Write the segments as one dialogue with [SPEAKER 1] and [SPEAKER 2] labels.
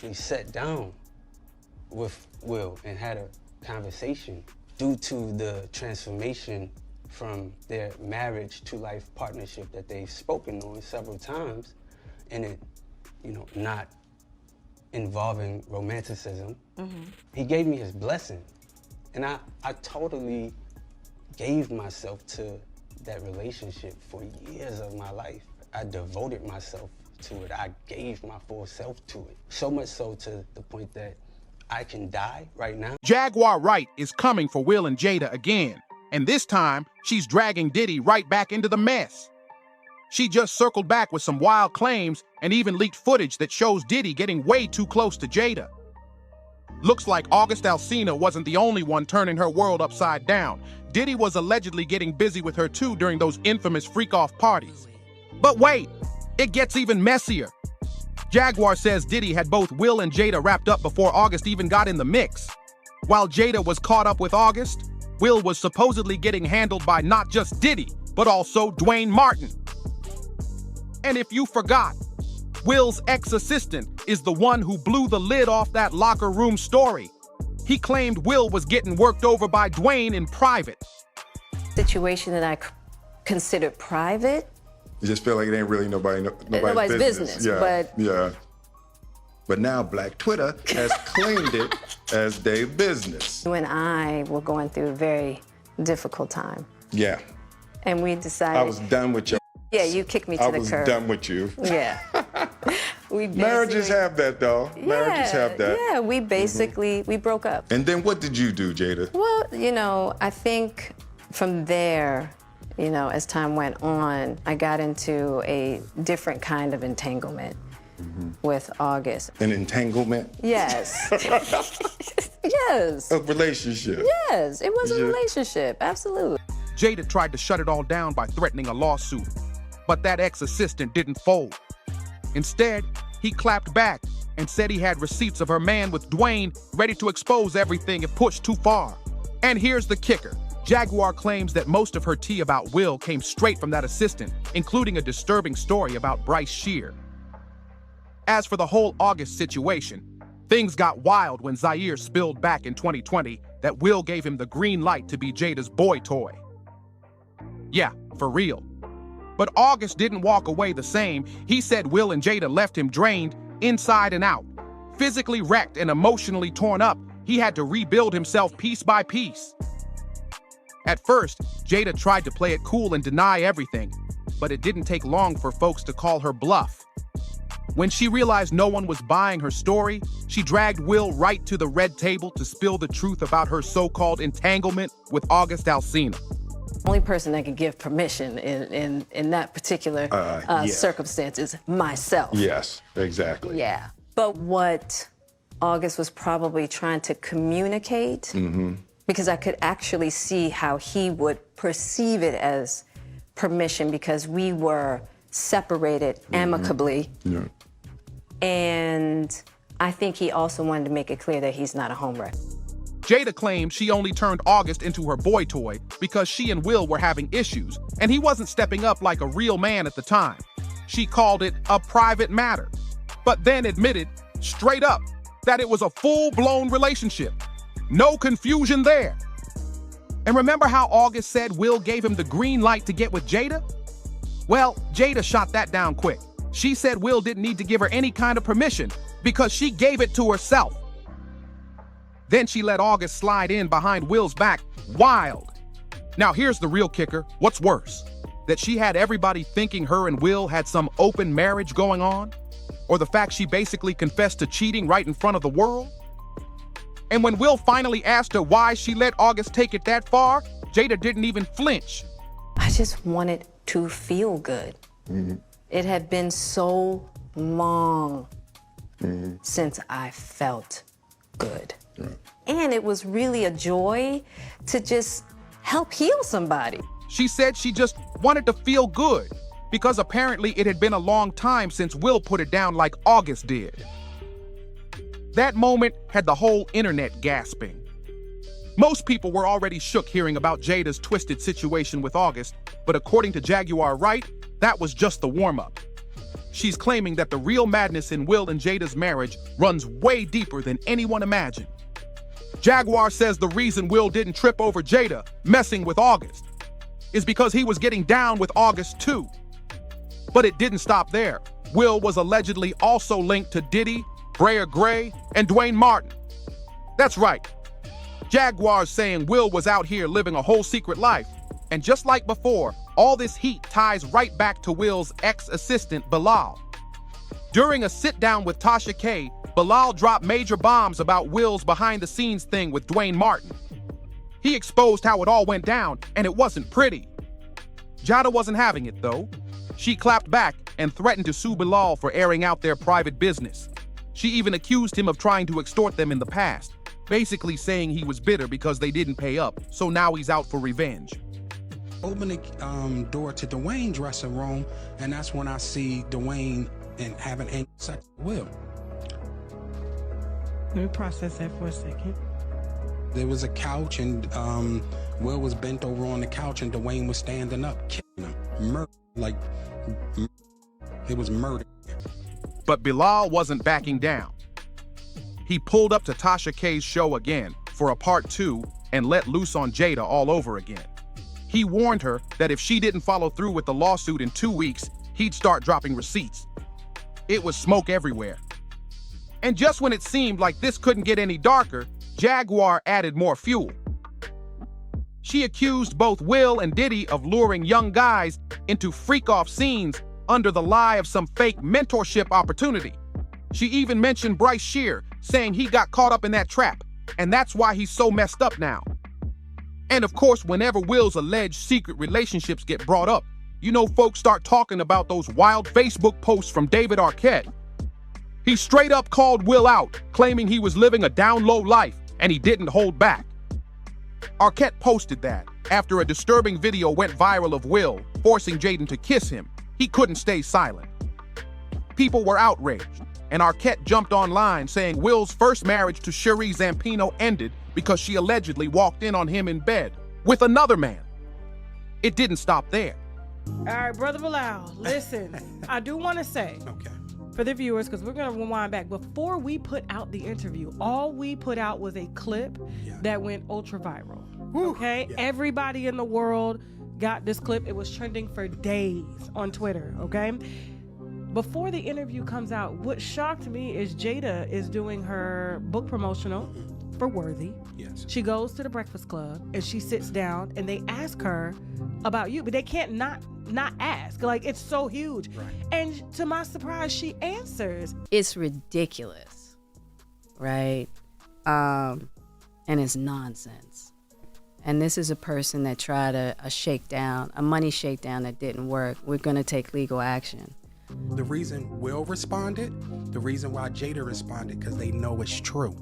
[SPEAKER 1] actually sat down with Will and had a conversation due to the transformation from their marriage to life partnership that they've spoken on several times, and it, not involving romanticism. He gave me his blessing. And I totally gave myself to that relationship for years of my life. I devoted myself to it. I gave my full self to it. So much so to the point that I can die right now.
[SPEAKER 2] Jaguar Wright is coming for Will and Jada again. And this time, she's dragging Diddy right back into the mess. She just circled back with some wild claims and even leaked footage that shows Diddy getting way too close to Jada. Looks like August Alsina wasn't the only one turning her world upside down. Diddy was allegedly getting busy with her too during those infamous freak-off parties. But wait, it gets even messier. Jaguar says Diddy had both Will and Jada wrapped up before August even got in the mix. While Jada was caught up with August, Will was supposedly getting handled by not just Diddy, but also Dwayne Martin. And if you forgot, Will's ex-assistant is the one who blew the lid off that locker room story. He claimed Will was getting worked over by Dwayne in private.
[SPEAKER 3] Situation that I considered private.
[SPEAKER 4] You just feel like it ain't really nobody's business.
[SPEAKER 3] Yeah.
[SPEAKER 4] But now Black Twitter has claimed it as their business.
[SPEAKER 3] You and I were going through a very difficult time.
[SPEAKER 4] Yeah.
[SPEAKER 3] And we decided.
[SPEAKER 4] I was done with you.
[SPEAKER 3] Yeah, you kicked me to the curb.
[SPEAKER 4] I was done with you.
[SPEAKER 3] Yeah.
[SPEAKER 4] Marriages have that, though. Marriages have that.
[SPEAKER 3] Yeah, we basically, we broke up.
[SPEAKER 4] And then what did you do, Jada?
[SPEAKER 3] Well, I think from there, as time went on, I got into a different kind of entanglement with August.
[SPEAKER 4] An entanglement?
[SPEAKER 3] Yes. Yes.
[SPEAKER 4] A relationship?
[SPEAKER 3] Yes, it was a relationship, absolutely.
[SPEAKER 2] Jada tried to shut it all down by threatening a lawsuit, but that ex-assistant didn't fold. Instead, he clapped back and said he had receipts of her man with Dwayne ready to expose everything if pushed too far. And here's the kicker. Jaguar claims that most of her tea about Will came straight from that assistant, including a disturbing story about Bryshere. As for the whole August situation, things got wild when Zaire spilled back in 2020 that Will gave him the green light to be Jada's boy toy. Yeah, for real. But August didn't walk away the same. He said Will and Jada left him drained, inside and out. Physically wrecked and emotionally torn up, he had to rebuild himself piece by piece. At first, Jada tried to play it cool and deny everything, but it didn't take long for folks to call her bluff. When she realized no one was buying her story, she dragged Will right to the red table to spill the truth about her so-called entanglement with August Alsina.
[SPEAKER 3] The only person that could give permission in that particular circumstance is myself.
[SPEAKER 4] Yes, exactly.
[SPEAKER 3] Yeah. But what August was probably trying to communicate, because I could actually see how he would perceive it as permission because we were separated amicably.
[SPEAKER 4] Yeah.
[SPEAKER 3] And I think he also wanted to make it clear that he's not a homewrecker.
[SPEAKER 2] Jada claimed she only turned August into her boy toy because she and Will were having issues, and he wasn't stepping up like a real man at the time. She called it a private matter, but then admitted straight up that it was a full-blown relationship. No confusion there. And remember how August said Will gave him the green light to get with Jada? Well, Jada shot that down quick. She said Will didn't need to give her any kind of permission because she gave it to herself. Then she let August slide in behind Will's back, wild. Now here's the real kicker. What's worse? That she had everybody thinking her and Will had some open marriage going on? Or the fact she basically confessed to cheating right in front of the world? And when Will finally asked her why she let August take it that far, Jada didn't even flinch.
[SPEAKER 3] I just wanted to feel good. It had been so long since I felt good. And it was really a joy to just help heal somebody.
[SPEAKER 2] She said she just wanted to feel good because apparently it had been a long time since Will put it down like August did. That moment had the whole internet gasping. Most people were already shook hearing about Jada's twisted situation with August, but according to Jaguar Wright, that was just the warm-up. she's claiming that the real madness in Will and Jada's marriage runs way deeper than anyone imagined. Jaguar says the reason Will didn't trip over Jada messing with August is because he was getting down with August too. But it didn't stop there. Will was allegedly also linked to Diddy, Bryshere Gray, and Dwayne Martin. That's right. Jaguar's saying Will was out here living a whole secret life. And just like before, all this heat ties right back to Will's ex-assistant, Bilal. During a sit-down with Tasha K, Bilal dropped major bombs about Will's behind-the-scenes thing with Dwayne Martin. He exposed how it all went down, and it wasn't pretty. Jada wasn't having it, though. She clapped back and threatened to sue Bilal for airing out their private business. She even accused him of trying to extort them in the past, basically saying he was bitter because they didn't pay up, so now he's out for revenge.
[SPEAKER 5] Open the door to Dwayne's dressing room, and that's when I see Dwayne and having sex with Will.
[SPEAKER 6] Let me process that for a second.
[SPEAKER 5] There was a couch, and Will was bent over on the couch, and Dwayne was standing up, killing him. Murder, like, it was murder.
[SPEAKER 2] But Bilal wasn't backing down. He pulled up to Tasha K's show again for a part 2 and let loose on Jada all over again. He warned her that if she didn't follow through with the lawsuit in 2 weeks, he'd start dropping receipts. It was smoke everywhere. And just when it seemed like this couldn't get any darker, Jaguar added more fuel. She accused both Will and Diddy of luring young guys into freak-off scenes under the lie of some fake mentorship opportunity. She even mentioned Bryshere, saying he got caught up in that trap, and that's why he's so messed up now. And of course, whenever Will's alleged secret relationships get brought up, you know folks start talking about those wild Facebook posts from David Arquette. He straight up called Will out, claiming he was living a down-low life, and he didn't hold back. Arquette posted that after a disturbing video went viral of Will forcing Jaden to kiss him. He couldn't stay silent. People were outraged, and Arquette jumped online saying Will's first marriage to Cherie Zampino ended because she allegedly walked in on him in bed with another man. It didn't stop there.
[SPEAKER 6] All right, Brother Bilal, listen, I do want to say, for the viewers, because we're going to rewind back, before we put out the interview, all we put out was a clip that went ultra viral. Okay? Everybody in the world got this clip. It was trending for days on Twitter, okay? Before the interview comes out, what shocked me is Jada is doing her book promotional for Worthy.
[SPEAKER 5] Yes.
[SPEAKER 6] She goes to the Breakfast Club and she sits down and they ask her about you, but they can't not ask. Like, it's so huge. Right. And to my surprise, she answers.
[SPEAKER 3] It's ridiculous, right? And it's nonsense. And this is a person that tried a money shakedown that didn't work. We're going to take legal action.
[SPEAKER 5] The reason Will responded, the reason why Jada responded, because they know it's true.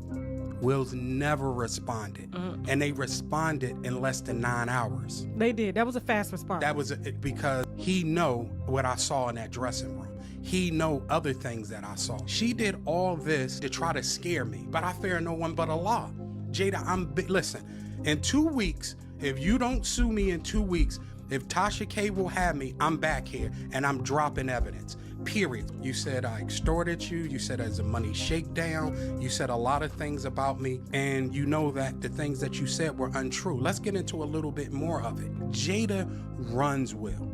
[SPEAKER 5] Will's never responded. And they responded in less than 9 hours.
[SPEAKER 6] They did. That was a fast response.
[SPEAKER 5] That was because he know what I saw in that dressing room. He know other things that I saw. She did all this to try to scare me, but I fear no one but Allah. Jada, listen, in 2 weeks, if you don't sue me in 2 weeks, if Tasha K will have me, I'm back here and I'm dropping evidence. Period. You said I extorted you. You said there's a money shakedown. You said a lot of things about me, and you know that the things that you said were untrue. Let's get into a little bit more of it. Jada runs Will.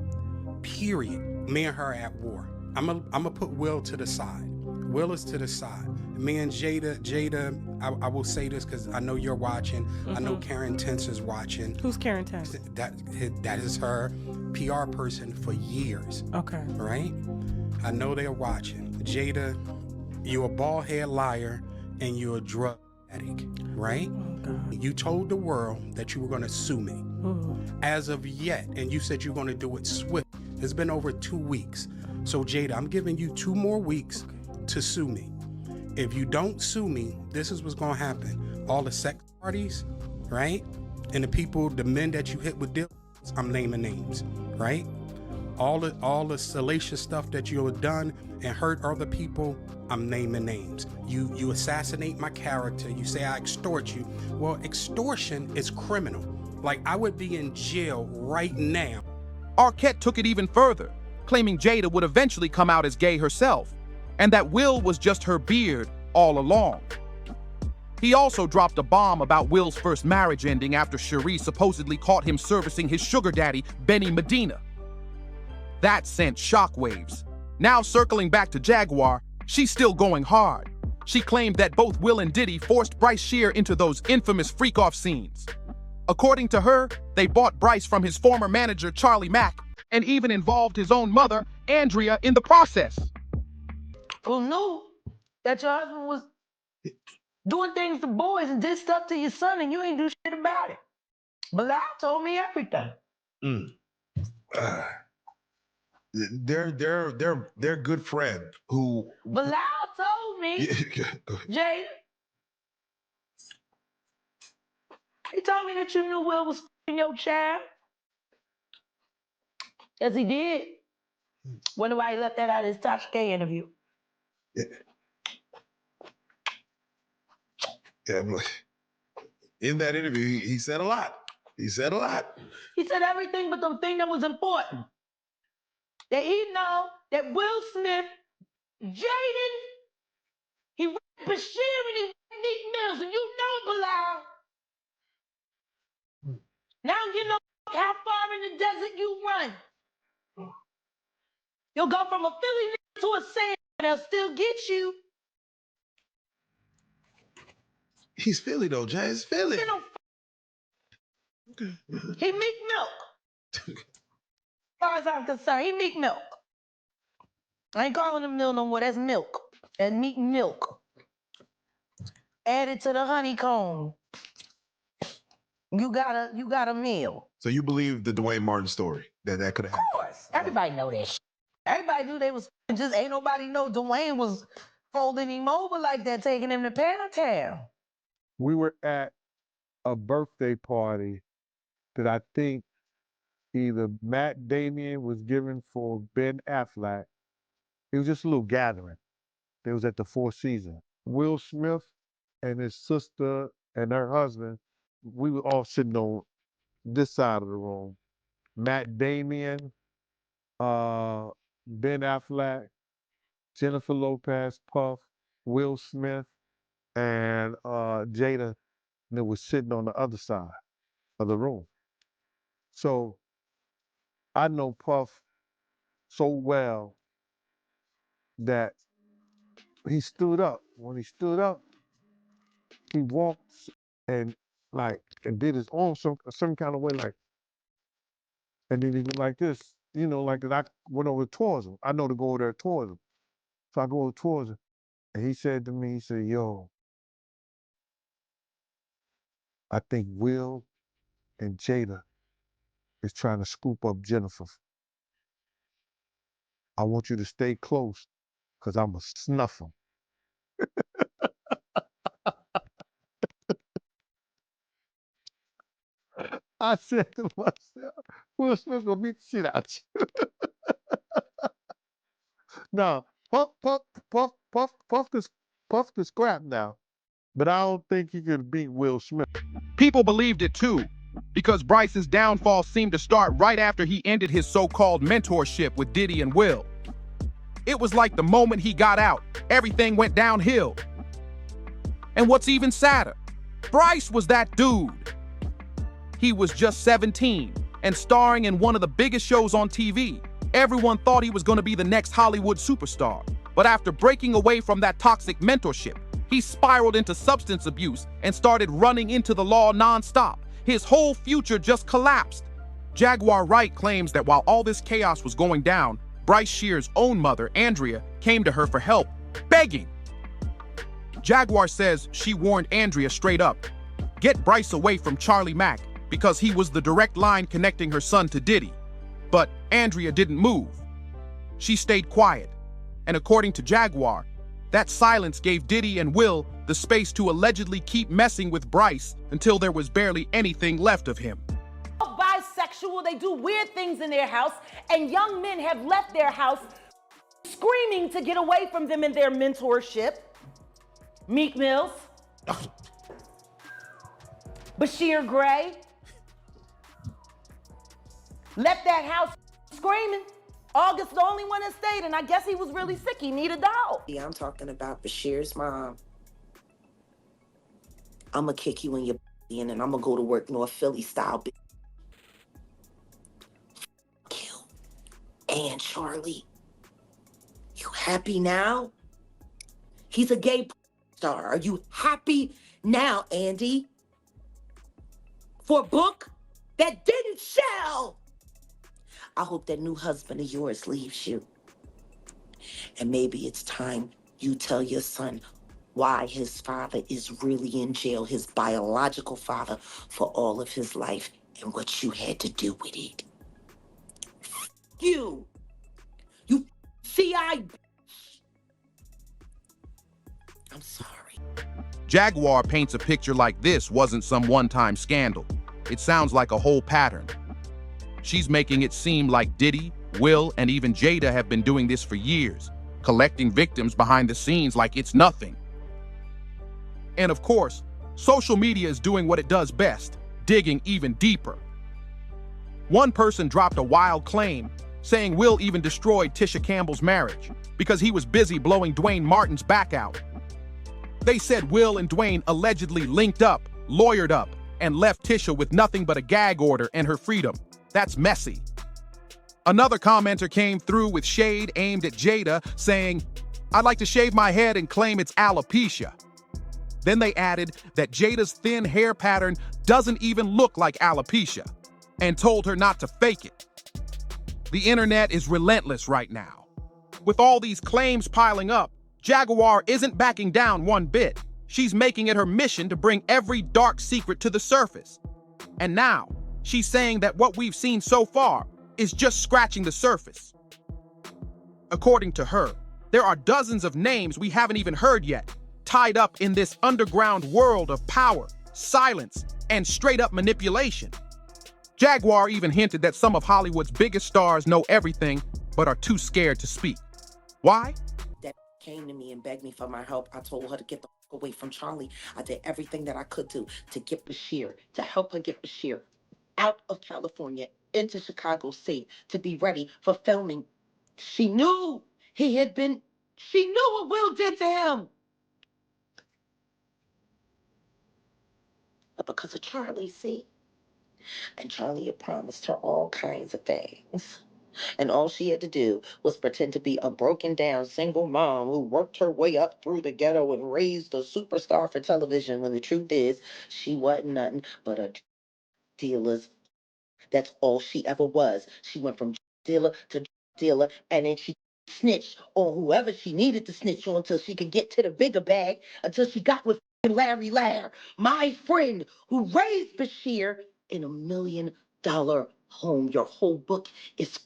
[SPEAKER 5] Period. Me and her at war. I'm gonna put Will to the side. Will is to the side. Me and Jada, I will say this because I know you're watching. I know Karen Tense is watching.
[SPEAKER 6] Who's Karen Tense?
[SPEAKER 5] That is her PR person for years.
[SPEAKER 6] Okay.
[SPEAKER 5] Right? I know they're watching. Jada, you're a bald-head liar and you're a drug addict, right?
[SPEAKER 6] Oh, God.
[SPEAKER 5] You told the world that you were going to sue me.
[SPEAKER 6] Ooh.
[SPEAKER 5] As of yet, and you said you're going to do it swift. It's been over 2 weeks. So Jada, I'm giving you 2 more weeks to sue me. If you don't sue me, this is what's going to happen. All the sex parties, right? And the men that you hit with dildos, I'm naming names, right? All the salacious stuff that you have done and hurt other people, I'm naming names. You assassinate my character. You say I extort you. Well, extortion is criminal. Like, I would be in jail right now.
[SPEAKER 2] Arquette took it even further. claiming Jada would eventually come out as gay herself, and that Will was just her beard all along. He also dropped a bomb about Will's first marriage ending after Cherie supposedly caught him servicing his sugar daddy, Benny Medina. That sent shockwaves. Now circling back to Jaguar, she's still going hard. She claimed that both Will and Diddy forced Bryshere into those infamous freak-off scenes. According to her, they bought Bryce from his former manager, Charlie Mack, and even involved his own mother, Andrea, in the process.
[SPEAKER 7] Who knew that your husband was doing things to boys and did stuff to your son and you ain't do shit about it? Bilal told me everything.
[SPEAKER 8] They're good friend who.
[SPEAKER 7] Bilal told me, Jada. He told me that you knew Will was f***ing your child. Yes, he did. Wonder why he left that out of his Tasha K interview.
[SPEAKER 8] Yeah, in that interview, he said a lot. He said a lot.
[SPEAKER 7] He said everything but the thing that was important. That he know that Will Smith, Jaden, he raped Bashir and he raped Nick Mills, and you know Bilal. Now you know how far in the desert you run. You'll go from a Philly nigga to a sand, and they'll still get you.
[SPEAKER 8] He's Philly though, Jay. It's Philly.
[SPEAKER 7] You know, he Meek Milk. As far as I'm concerned, he Meek Milk. I ain't calling him Mill no more. That's milk. That's Meek Milk. Added to the honeycomb. You got a meal.
[SPEAKER 8] So you believe the Dwayne Martin story that could have happened?
[SPEAKER 7] Of course. Everybody know that shit. Everybody knew they was just ain't nobody know Dwayne was folding him over like that, taking him to Poundtown.
[SPEAKER 9] We were at a birthday party that I think either Matt Damien was giving for Ben Affleck. It was just a little gathering. It was at the Four Seasons. Will Smith and his sister and her husband, we were all sitting on this side of the room. Matt Damien, Ben Affleck, Jennifer Lopez, Puff, Will Smith, and Jada that was sitting on the other side of the room. So I know Puff so well that he stood up. When he stood up, he walked and did his own some kind of way, like, and then he was like this, like that. I went over towards him. I know to go over there towards him. So I go over towards him, and he said to me, he said, "Yo, I think Will and Jada is trying to scoop up Jennifer. I want you to stay close, because I'm going to snuff him." I said to myself, Will Smith gonna beat the shit out you. Now, Puff the scrap now, but I don't think he could beat Will Smith.
[SPEAKER 2] People believed it too, because Bryce's downfall seemed to start right after he ended his so-called mentorship with Diddy and Will. It was like the moment he got out, everything went downhill. And what's even sadder, Bryce was that dude. He was just 17 and starring in one of the biggest shows on TV. Everyone thought he was going to be the next Hollywood superstar. But after breaking away from that toxic mentorship, he spiraled into substance abuse and started running into the law nonstop. His whole future just collapsed. Jaguar Wright claims that while all this chaos was going down, Bryshere's own mother, Andrea, came to her for help, begging. Jaguar says she warned Andrea straight up, get Bryce away from Charlie Mack, because he was the direct line connecting her son to Diddy. But Andrea didn't move. She stayed quiet. And according to Jaguar, that silence gave Diddy and Will the space to allegedly keep messing with Bryce until there was barely anything left of him.
[SPEAKER 10] Bisexual, they do weird things in their house, and young men have left their house screaming to get away from them in their mentorship. Meek Mills, Bryshere Gray, left that house screaming. August the only one that stayed, and I guess he was really sick. He needed the help.
[SPEAKER 11] Yeah, I'm talking about Bryshere's mom. I'ma kick you in your in and I'ma go to work North Philly style. You and Charlie. You happy now? He's a gay star. Are you happy now, Andy? For a book that didn't sell. I hope that new husband of yours leaves you. And maybe it's time you tell your son why his father is really in jail, his biological father, for all of his life and what you had to do with it. You CI. I'm sorry.
[SPEAKER 2] Jaguar paints a picture like this wasn't some one-time scandal. It sounds like a whole pattern. She's making it seem like Diddy, Will, and even Jada have been doing this for years, collecting victims behind the scenes like it's nothing. And of course, social media is doing what it does best, digging even deeper. One person dropped a wild claim, saying Will even destroyed Tisha Campbell's marriage because he was busy blowing Dwayne Martin's back out. They said Will and Dwayne allegedly linked up, lawyered up, and left Tisha with nothing but a gag order and her freedom. That's messy. Another commenter came through with shade aimed at Jada, saying, "I'd like to shave my head and claim it's alopecia." Then they added that Jada's thin hair pattern doesn't even look like alopecia, and told her not to fake it. The internet is relentless right now. With all these claims piling up, Jaguar isn't backing down one bit. She's making it her mission to bring every dark secret to the surface. And now, she's saying that what we've seen so far is just scratching the surface. According to her, there are dozens of names we haven't even heard yet, tied up in this underground world of power, silence, and straight-up manipulation. Jaguar even hinted that some of Hollywood's biggest stars know everything, but are too scared to speak. Why?
[SPEAKER 11] That came to me and begged me for my help. I told her to get the fuck away from Charlie. I did everything that I could do to get Bryshere, to help her get Bryshere out of California into Chicago safe, to be ready for filming. She knew she knew what Will did to him. But because of Charlie, see? And Charlie had promised her all kinds of things. And all she had to do was pretend to be a broken down single mom who worked her way up through the ghetto and raised a superstar for television, when the truth is she wasn't nothing but a dealer's. That's all she ever was. She went from dealer to dealer, and then she snitched on whoever she needed to snitch on until she could get to the bigger bag, until she got with Larry Lair, my friend who raised Bryshere in $1 million home. Your whole book is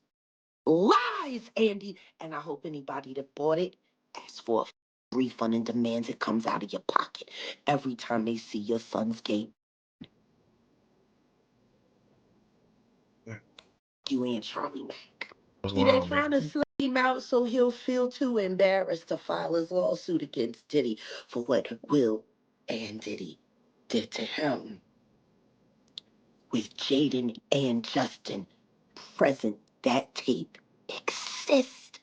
[SPEAKER 11] lies, Andy. And I hope anybody that bought it asks for a refund and demands it comes out of your pocket every time they see your son's gate. You and Charlie Mack. See, they're trying to slip him out so he'll feel too embarrassed to file his lawsuit against Diddy for what Will and Diddy did to him. With Jaden and Justin present, that tape exists.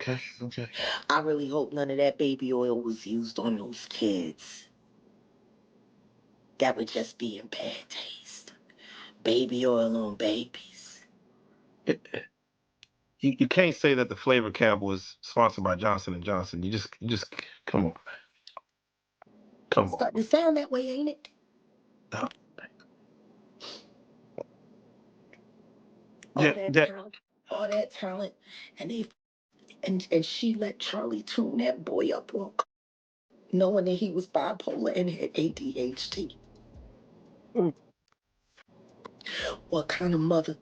[SPEAKER 8] Okay.
[SPEAKER 11] I really hope none of that baby oil was used on those kids. That would just be in bad taste. Baby oil on babies.
[SPEAKER 12] You can't say that the flavor cap was sponsored by Johnson & Johnson. You just come on. Come on.
[SPEAKER 11] Starting to sound that way, ain't it?
[SPEAKER 12] No.
[SPEAKER 11] All that talent, and she let Charlie tune that boy up on, knowing that he was bipolar and had ADHD. What kind of mother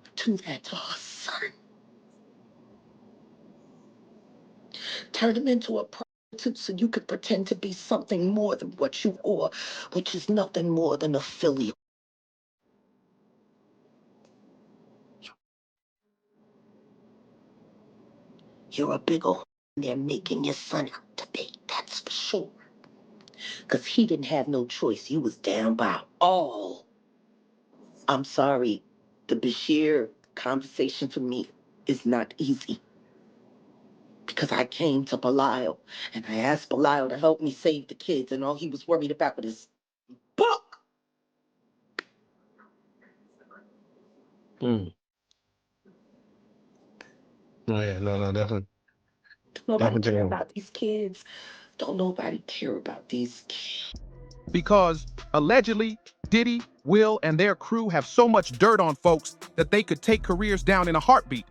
[SPEAKER 11] would do that to her son? Turn him into a prostitute so you could pretend to be something more than what you are, which is nothing more than a filly. You're a big old they're making your son out to be, that's for sure. Because he didn't have no choice. He was down by all. I'm sorry. The Bryshere conversation for me is not easy. Because I came to Bilal and I asked Bilal to help me save the kids, and all he was worried about was his buck.
[SPEAKER 12] Oh yeah, no, definitely.
[SPEAKER 11] Nobody
[SPEAKER 12] Definitely.
[SPEAKER 11] care about these kids. Don't nobody care about these kids.
[SPEAKER 2] Because allegedly, Diddy, Will, and their crew have so much dirt on folks that they could take careers down in a heartbeat.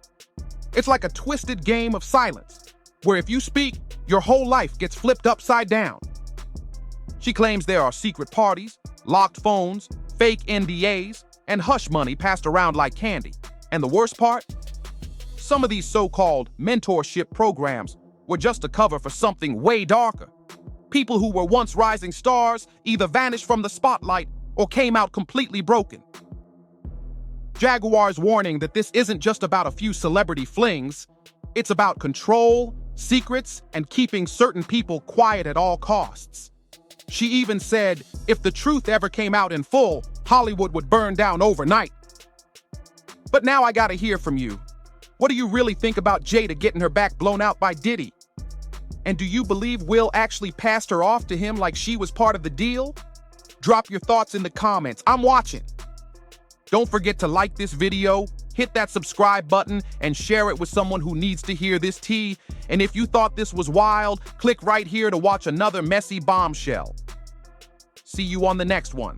[SPEAKER 2] It's like a twisted game of silence, where if you speak, your whole life gets flipped upside down. She claims there are secret parties, locked phones, fake NDAs, and hush money passed around like candy. And the worst part? Some of these so-called mentorship programs were just a cover for something way darker. People who were once rising stars either vanished from the spotlight or came out completely broken. Jaguar's warning that this isn't just about a few celebrity flings, it's about control, secrets, and keeping certain people quiet at all costs. She even said if the truth ever came out in full, Hollywood would burn down overnight. But now I gotta hear from you. What do you really think about Jada getting her back blown out by Diddy? And do you believe Will actually passed her off to him like she was part of the deal? Drop your thoughts in the comments. I'm watching. Don't forget to like this video, hit that subscribe button, and share it with someone who needs to hear this tea. And if you thought this was wild, click right here to watch another messy bombshell. See you on the next one.